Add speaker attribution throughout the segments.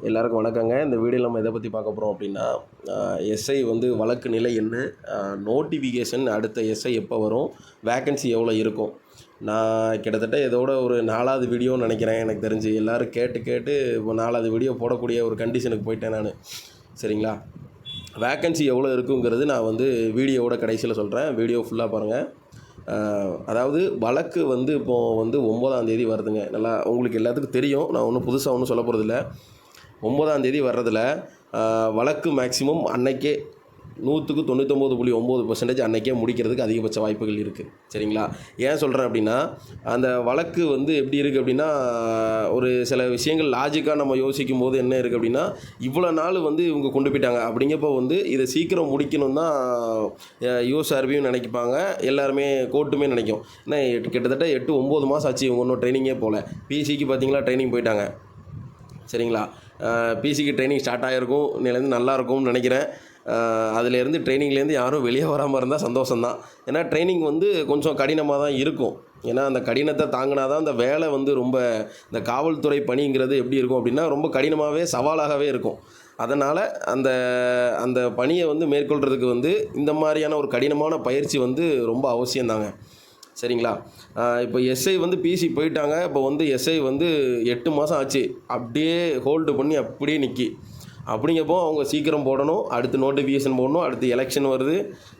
Speaker 1: எல்லாருக்கும் வணக்கங்க. இந்த வீடியோவில் நம்ம எதை பற்றி பார்க்க போகிறோம் அப்படின்னா, எஸ்ஐ வந்து வழக்கு நிலை என்ன, நோட்டிஃபிகேஷன் அடுத்த எஸ்ஐ எப்போ வரும், வேக்கன்சி எவ்வளோ இருக்கும். நான் கிட்டத்தட்ட இதோட ஒரு 4வது வீடியோன்னு நினைக்கிறேன். எனக்கு தெரிஞ்சு எல்லோரும் கேட்டு இப்போ 4வது வீடியோ போடக்கூடிய ஒரு கண்டிஷனுக்கு போயிட்டேன் நான். சரிங்களா? வேக்கன்சி எவ்வளோ இருக்குங்கிறது நான் வந்து வீடியோவோட கடைசியில் சொல்கிறேன். வீடியோ ஃபுல்லாக பாருங்கள். அதாவது வழக்கு வந்து இப்போது வந்து 9ஆம் தேதி வருதுங்க. நல்லா உங்களுக்கு எல்லாத்துக்கும் தெரியும். நான் ஒன்றும் புதுசாக ஒன்றும் சொல்ல போகிறதில்ல. 9ஆம் தேதி வர்றதில் வழக்கு மேக்ஸிமம் அன்னைக்கே 99.9% அன்றைக்கே முடிக்கிறதுக்கு அதிகபட்ச வாய்ப்புகள் இருக்குது. சரிங்களா? ஏன் சொல்கிறேன் அப்படின்னா, அந்த வழக்கு வந்து எப்படி இருக்குது அப்படின்னா, ஒரு சில விஷயங்கள் லாஜிக்காக நம்ம யோசிக்கும் போது என்ன இருக்குது அப்படின்னா, இவ்வளோ நாள் வந்து இவங்க கொண்டு போயிட்டாங்க அப்படிங்கப்போ வந்து இதை சீக்கிரம் முடிக்கணும் தான் யூஎஸ்ஆர்பியும் நினைப்பாங்க, எல்லாருமே கோர்ட்டுமே நினைக்கும். ஏன்னா கிட்டத்தட்ட 8-9 மாதம் ஆச்சு இவங்க ஒன்றும் ட்ரைனிங்கே போகல. பிசிக்கு பார்த்தீங்களா ட்ரைனிங் போயிட்டாங்க. சரிங்களா? பிசிக்கு ட்ரைனிங் ஸ்டார்ட் ஆகிருக்கும், இன்னிலேருந்து நல்லாயிருக்கும்னு நினைக்கிறேன். அதிலேருந்து ட்ரைனிங்லேருந்து யாரும் வெளியே வராமல் இருந்தால் சந்தோஷம்தான். ஏன்னா ட்ரைனிங் வந்து கொஞ்சம் கடினமாக தான் இருக்கும். ஏன்னா அந்த கடினத்தை தாங்கினா தான் அந்த வேலை வந்து ரொம்ப, இந்த காவல்துறை பணிங்கிறது எப்படி இருக்கும் அப்படின்னா ரொம்ப கடினமாகவே சவாலாகவே இருக்கும். அதனால் அந்த அந்த பணியை வந்து மேற்கொள்கிறதுக்கு வந்து இந்த மாதிரியான ஒரு கடினமான பயிற்சி வந்து ரொம்ப அவசியம்தாங்க. சரிங்களா? இப்போ எஸ்ஐ வந்து பிசி போயிட்டாங்க. இப்போ வந்து எஸ்ஐ வந்து 8 மாதம் ஆச்சு, அப்படியே ஹோல்டு பண்ணி அப்படியே நிற்கி. அப்படிங்கப்போ அவங்க சீக்கிரம் போடணும், அடுத்து நோட்டிஃபிகேஷன் போடணும், அடுத்து எலெக்ஷன் வருது.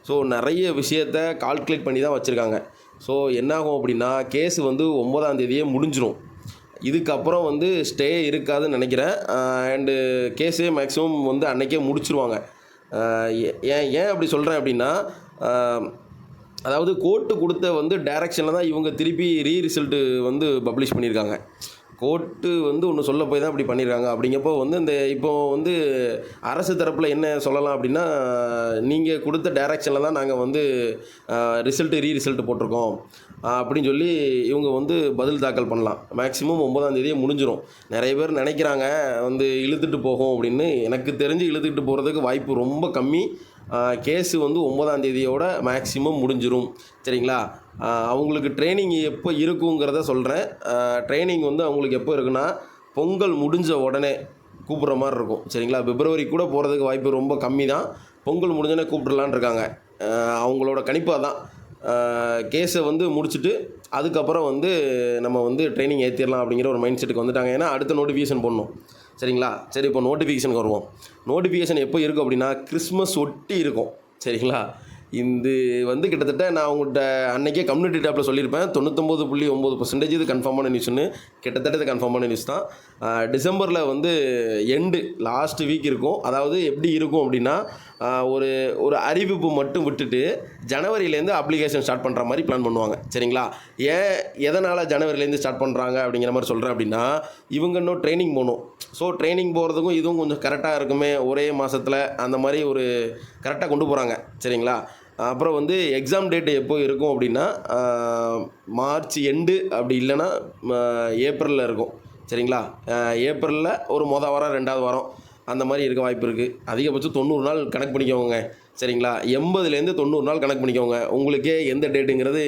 Speaker 1: ஸோ நிறைய விஷயத்தை கால்குலேட் பண்ணி தான் வச்சுருக்காங்க. ஸோ என்னாகும் அப்படின்னா, கேஸு வந்து 9ஆம் தேதியே முடிஞ்சிடும். இதுக்கப்புறம் வந்து ஸ்டே இருக்காதுன்னு நினைக்கிறேன். அண்டு கேஸே மேக்ஸிமம் வந்து அன்றைக்கே முடிச்சிருவாங்க. ஏன் அப்படி சொல்கிறேன் அப்படின்னா, அதாவது கோர்ட்டு கொடுத்த வந்து டைரக்ஷனில் தான் இவங்க திருப்பி ரிசல்ட்டு வந்து பப்ளிஷ் பண்ணியிருக்காங்க. கோர்ட்டு வந்து ஒன்று சொல்ல போய் தான் இப்படி பண்ணியிருக்காங்க. அப்படிங்கப்போ வந்து இந்த இப்போது வந்து அரசு தரப்பில் என்ன சொல்லலாம் அப்படின்னா, நீங்கள் கொடுத்த டைரக்ஷனில் தான் நாங்கள் வந்து ரிசல்ட்டு போட்டிருக்கோம் அப்படின்னு சொல்லி இவங்க வந்து பதில் தாக்கல் பண்ணலாம். மேக்ஸிமம் 9ஆம் தேதியே முடிஞ்சிடும். நிறைய பேர் நினைக்கிறாங்க வந்து இழுத்துட்டு போகும் அப்படின்னு. எனக்கு தெரிஞ்சு இழுத்துக்கிட்டு போகிறதுக்கு வாய்ப்பு ரொம்ப கம்மி. கேஸு வந்து 9ஆம் தேதியோட மேக்ஸிமம் முடிஞ்சிடும். சரிங்களா? அவங்களுக்கு ட்ரைனிங் எப்போ இருக்குங்கிறத சொல்கிறேன். ட்ரைனிங் வந்து அவங்களுக்கு எப்போ இருக்குன்னா, பொங்கல் முடிஞ்ச உடனே கூப்பிட்ற மாதிரி இருக்கும். சரிங்களா? பிப்ரவரி கூட போகிறதுக்கு வாய்ப்பு ரொம்ப கம்மி தான். பொங்கல் முடிஞ்சோடனே கூப்பிட்றலான்னு இருக்காங்க. அவங்களோட கணிப்பு அதான். கேஸை வந்து முடிச்சுட்டு அதுக்கப்புறம் வந்து நம்ம வந்து ட்ரைனிங் ஏற்றிடலாம் அப்படிங்கிற ஒரு மைண்ட் செட்டுக்கு வந்துட்டாங்க. ஏன்னா அடுத்த நோட்டிஃபிகேஷன் போடணும். சரிங்களா? சரி, இப்போ நோட்டிஃபிகேஷனுக்கு வருவோம். நோட்டிஃபிகேஷன் எப்போ இருக்கும் அப்படின்னா, கிறிஸ்மஸ் ஒட்டி இருக்கும். சரிங்களா? இது வந்து கிட்டத்தட்ட நான் உங்கள்கிட்ட அன்றைக்கே கம்யூனிட்டி டேப்பில் சொல்லியிருப்பேன். 99.9% இது கன்ஃபார்மான நியூஸ்னு. கிட்டத்தட்ட இது கன்ஃபார்மான நியூஸ் தான். டிசம்பரில் வந்து லாஸ்ட் வீக் இருக்கும். அதாவது எப்படி இருக்கும் அப்படின்னா, ஒரு அறிவிப்பு மட்டும் விட்டுட்டு ஜனவரியிலேருந்து அப்ளிகேஷன் ஸ்டார்ட் பண்ணுற மாதிரி பிளான் பண்ணுவாங்க. சரிங்களா? எதனால் ஜனவரியிலேருந்து ஸ்டார்ட் பண்ணுறாங்க அப்படிங்கிற மாதிரி சொல்கிறேன் அப்படின்னா, இவங்க இன்னும் ட்ரைனிங் போகணும். ஸோ ட்ரைனிங் போகிறதுக்கும் இதுவும் கொஞ்சம் கரெக்டாக இருக்குமே, ஒரே மாதத்தில் அந்த மாதிரி ஒரு கரெக்டாக கொண்டு போகிறாங்க. சரிங்களா? அப்புறம் வந்து எக்ஸாம் டேட்டு எப்போ இருக்கும் அப்படின்னா, மார்ச் அப்படி இல்லைன்னா ஏப்ரலில் இருக்கும். சரிங்களா? ஏப்ரலில் ஒரு வாரம் 2வது வாரம் அந்த மாதிரி இருக்க வாய்ப்பு இருக்குது. அதிகபட்சம் 90 நாள் கணக்கு பண்ணிக்கோங்க. சரிங்களா? 80லேருந்து 90 நாள் கணக்கு பண்ணிக்கோங்க. உங்களுக்கே எந்த டேட்டுங்கிறது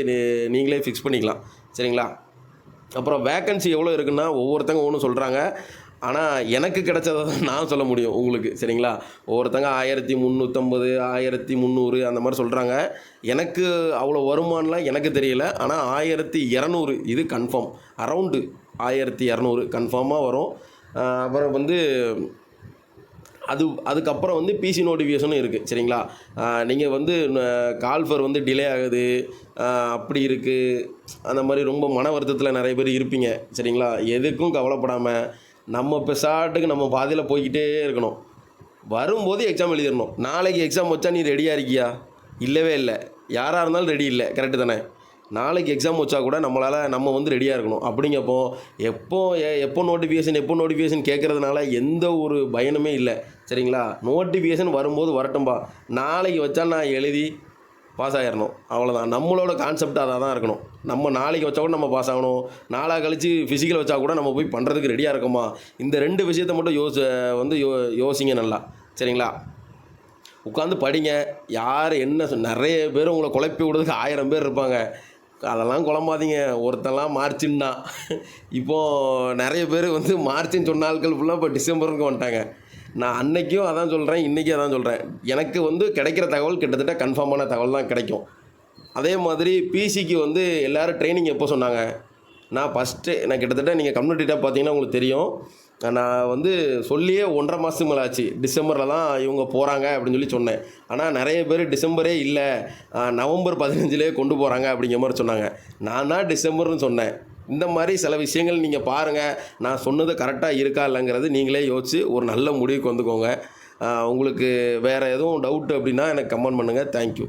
Speaker 1: நீங்களே ஃபிக்ஸ் பண்ணிக்கலாம். சரிங்களா? அப்புறம் வேக்கன்சி எவ்வளோ இருக்குன்னா ஒவ்வொருத்தங்க ஒன்று சொல்கிறாங்க. ஆனால் எனக்கு கிடைச்சதை தான் நான் சொல்ல முடியும் உங்களுக்கு. சரிங்களா? ஒவ்வொருத்தங்க 1350, 1300 அந்த மாதிரி சொல்கிறாங்க. எனக்கு அவ்வளோ வருமானலாம் எனக்கு தெரியல. ஆனால் 1200 இது கன்ஃபார்ம். அரவுண்டு 1200 கன்ஃபார்மாக வரும். அப்புறம் வந்து அதுக்கப்புறம் வந்து பிசி நோட்டிஃபிகேஷனும் இருக்குது. சரிங்களா? நீங்கள் வந்து கால்ஃபர் வந்து டிலே ஆகுது, அப்படி இருக்குது, அந்த மாதிரி ரொம்ப மன வருத்தத்தில் நிறைய பேர் இருப்பீங்க. சரிங்களா? எதுக்கும் கவலைப்படாமல் நம்ம பெசாட்டுக்கு நம்ம பாதையில் போய்கிட்டே இருக்கணும். வரும்போது எக்ஸாம் எழுதிடணும். நாளைக்கு எக்ஸாம் வச்சா நீ ரெடியாக இருக்கியா? இல்லவே இல்லை. யாராக இருந்தாலும் ரெடி இல்லை. கரெக்டு தானே? நாளைக்கு எக்ஸாம் வச்சா கூட நம்ம வந்து ரெடியாக இருக்கணும். அப்படிங்கப்போ எப்போ நோட்டிஃபிகேஷன் கேட்குறதுனால எந்த ஒரு பயனுமே இல்லை. சரிங்களா? நோட்டிஃபிகேஷன் வரும்போது வரட்டும்பா. நாளைக்கு வச்சா நான் எழுதி பாஸ் ஆகிடணும். அவ்வளோதான். நம்மளோட கான்செப்ட் அதாக தான் இருக்கணும். நம்ம நாளைக்கு வச்சா கூட நம்ம பாஸ் ஆகணும். நாளாக கழித்து ஃபிசிக்கல் வச்சா கூட நம்ம போய் பண்ணுறதுக்கு ரெடியாக இருக்கோமா? இந்த 2 விஷயத்தை மட்டும் யோசிங்க நல்லா. சரிங்களா? உட்காந்து படிங்க. யார் என்ன நிறைய பேர் உங்களை குழப்பி விடுறதுக்கு 1000 பேர் இருப்பாங்க. அதெல்லாம் குழம்பாதீங்க. ஒருத்தன்லாம் மார்ச்சுன்னான். இப்போது நெறைய பேர் வந்து மார்ச்சுன்னு சொன்ன ஆட்கள் ஃபுல்லாக இப்போ டிசம்பருக்கு வந்துட்டாங்க. நான் அன்னைக்கும் அதான் சொல்கிறேன், இன்றைக்கும் அதான் சொல்கிறேன். எனக்கு வந்து கிடைக்கிற தகவல் கிட்டத்தட்ட கன்ஃபார்மான தகவல் தான் கிடைக்கும். அதே மாதிரி பிசிக்கு வந்து எல்லோரும் ட்ரெயினிங் எப்போ சொன்னாங்க? நான் கிட்டத்தட்ட நீங்கள் கம்யூனிட்டி டேப் பார்த்தீங்கன்னா உங்களுக்கு தெரியும். நான் வந்து சொல்லியே 1½ மாதத்துக்கு மேலே ஆச்சு. டிசம்பரில் தான் இவங்க போகிறாங்க அப்படின்னு சொல்லி சொன்னேன். ஆனால் நிறைய பேர் டிசம்பரே இல்லை, நவம்பர் 15லேயே கொண்டு போகிறாங்க அப்படிங்கிற மாதிரி சொன்னாங்க. நான் தான் டிசம்பர்னு சொன்னேன். இந்த மாதிரி சில விஷயங்கள் நீங்கள் பாருங்கள். நான் சொன்னது கரெக்டாக இருக்கா இல்லைங்கிறது நீங்களே யோசித்து ஒரு நல்ல முடிவுக்கு வந்துக்கோங்க. உங்களுக்கு வேறு எதுவும் டவுட் அப்படின்னா எனக்கு கமெண்ட் பண்ணுங்கள். தேங்க்யூ.